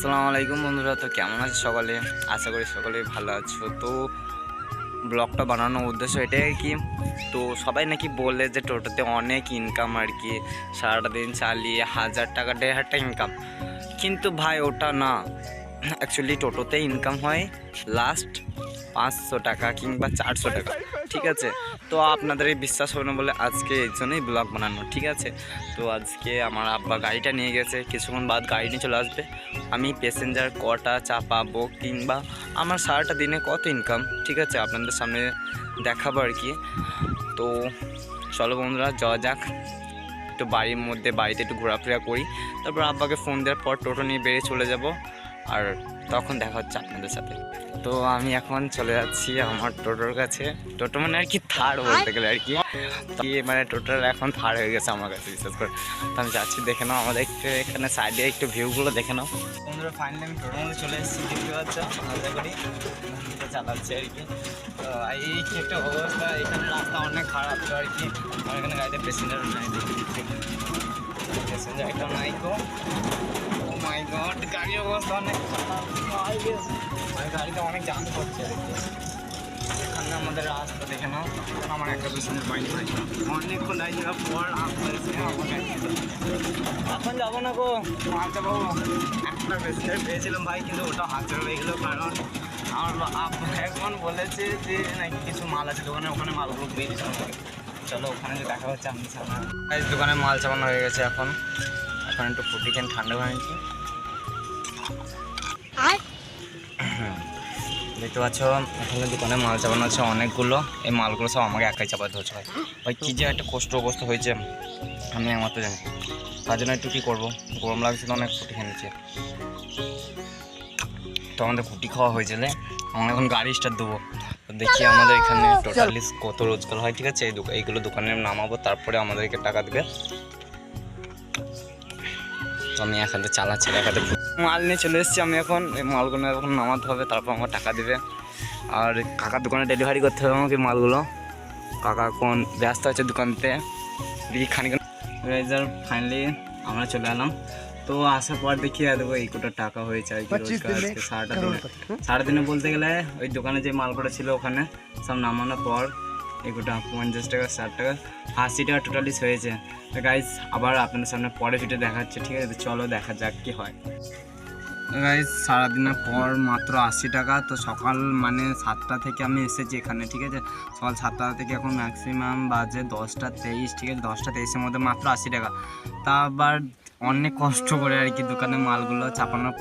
আসসালামু আলাইকুম বন্ধুরা। তো কেমন আছে সকলে? আশা করি সকলে ভালো আছো। তো ব্লগটা বানানোর উদ্দেশ্য এটাই আর কি। তো সবাই নাকি বলে যে টোটোতে অনেক ইনকাম আর কি, সারাটা দিন চালিয়ে 1000 টাকা 1500 টাকা ইনকাম। কিন্তু ভাই ওটা না, অ্যাকচুয়ালি টোটোতে ইনকাম হয় লাস্ট 500 টাকা কিংবা 400 টাকা, ঠিক আছে। তো আপনাদের এই বিশ্বাস হবে না বলে আজকে এই জন্যই ব্লগ বানানো, ঠিক আছে। তো আজকে আমার আব্বা গাড়িটা নিয়ে গেছে, কিছুক্ষণ বাদ গাড়ি নিয়ে চলে আসবে। আমি প্যাসেঞ্জার কটা চাপাবো কিংবা আমার সারাটা দিনে কত ইনকাম, ঠিক আছে, আপনাদের সামনে দেখাবো আর কি। তো চলো বন্ধুরা যাওয়া যাক, একটু বাড়িতে একটু ঘোরাফেরা করি, তারপর আব্বাকে ফোন দেওয়ার পর টোটো নিয়ে বেরিয়ে চলে যাব, আর তখন দেখা হচ্ছে আপনাদের সাথে। তো আমি এখন চলে যাচ্ছি আমার টোটোর কাছে। টোটো মানে আর কি থার বলতে গেলে আর কি, মানে টোটোর এখন থার হয়ে গেছে আমার কাছে, বিশেষ করে। তো আমি যাচ্ছি, দেখে নাও আমাদের একটু এখানে সাইডে একটু ভিউগুলো দেখে নাও বন্ধুরা। ফাইনালি আমি টোটোর মধ্যে চলে এসেছি, দেখতে পাচ্ছ আলাদা করি চালাচ্ছে আর কি। তো এই কি একটা অবস্থা, এখানে রাস্তা অনেক খারাপ তো আর কি। আমার এখানে গাড়িতে প্যাসেঞ্জারও নাই, প্যাসেঞ্জার একটা নাই গো। ও মাই গড, গাড়ির অবস্থা অনেক খারাপ, গাড়িতে অনেক জাম করছে আর কি। এখানে আমাদের রাস্তা দেখে নাও, আমার একটা প্যাসেঞ্জার পাইনি ভাই, অনেকক্ষণ দাঁড়িয়ে যাওয়ার পর এখন যাবো না গো, মাল যাবো। একটা প্যাসেঞ্জার পেয়েছিলাম ভাই, কিন্তু ওটা হাত চলে হয়ে গেলো, কারণ আমার এখন বলেছে যে নাকি কিছু মাল আছে দোকানে, ওখানে মালগুলো পেয়েছিল আমাকে। চলো ওখানে যে দেখা হচ্ছে আমি সামনে। দোকানে মাল চাপানো হয়ে গেছে, এখন একটু ফুটি খেন ঠান্ডা হয়ে গেছে। দেখতে পাচ্ছ এখানে দোকানে মাল চাপানো আছে অনেকগুলো, এই মালগুলো সব আমাকে একাই চাপাতে হচ্ছে ভাই। ভাই কী যে একটা কষ্ট অবস্থা হয়েছে আমি আমার তো জানি, তার জন্য একটু কী করবো, গরম লাগছে তো অনেক ফুটি খেয়ে নিচ্ছে। তো আমাদের ফুটি খাওয়া হয়ে গেলে আমরা এখন গাড়ি স্টার্ট দেবো। দেখি আমাদের এখানে টোটালি কত রোজগার হয়, ঠিক আছে। এইগুলো দোকানে নামাবো, তারপরে আমাদেরকে টাকা দেবে। তো আমি এখান থেকে চালাচ্ছি, এখান থেকে মাল নিয়ে চলে এসেছি আমি। এখন এই মালগুলো এখন নামাতে হবে, তারপর আমার টাকা দেবে। আর কাকার দোকানে ডেলিভারি করতে হবে আমাকে মালগুলো। কাকা এখন ব্যস্ত আছে দোকানতে, দেখি খানিক। ফাইনালি আমরা চলে এলাম। তো আসার পর দেখি দেখো এই কোটা টাকা হয়েছে আর কি রোজগার আজকে সারাদিনে বলতে গেলে। ওই দোকানে যে মালগুলো ছিল ওখানে সব নামানোর পর এগুলো 50 টাকা 60 টাকা 80 টাকা টোটালি হয়েছে। তো গাইজ আবার আপনাদের সামনে পরে ভিডিও দেখাচ্ছে, ঠিক আছে। চলো দেখা যাক কি হয়। গাইজ সারাদিনের পর মাত্র 80 টাকা। তো সকাল মানে 7টা থেকে আমি এসেছি এখানে, ঠিক আছে। সকাল 7টা থেকে এখন ম্যাক্সিমাম বাজে 10টা 23, ঠিক আছে। 10টা 23-এর মধ্যে মাত্র 80 টাকা। তা আবার অনেক কষ্ট করে আর কি দোকানে মালগুলো চাপানোর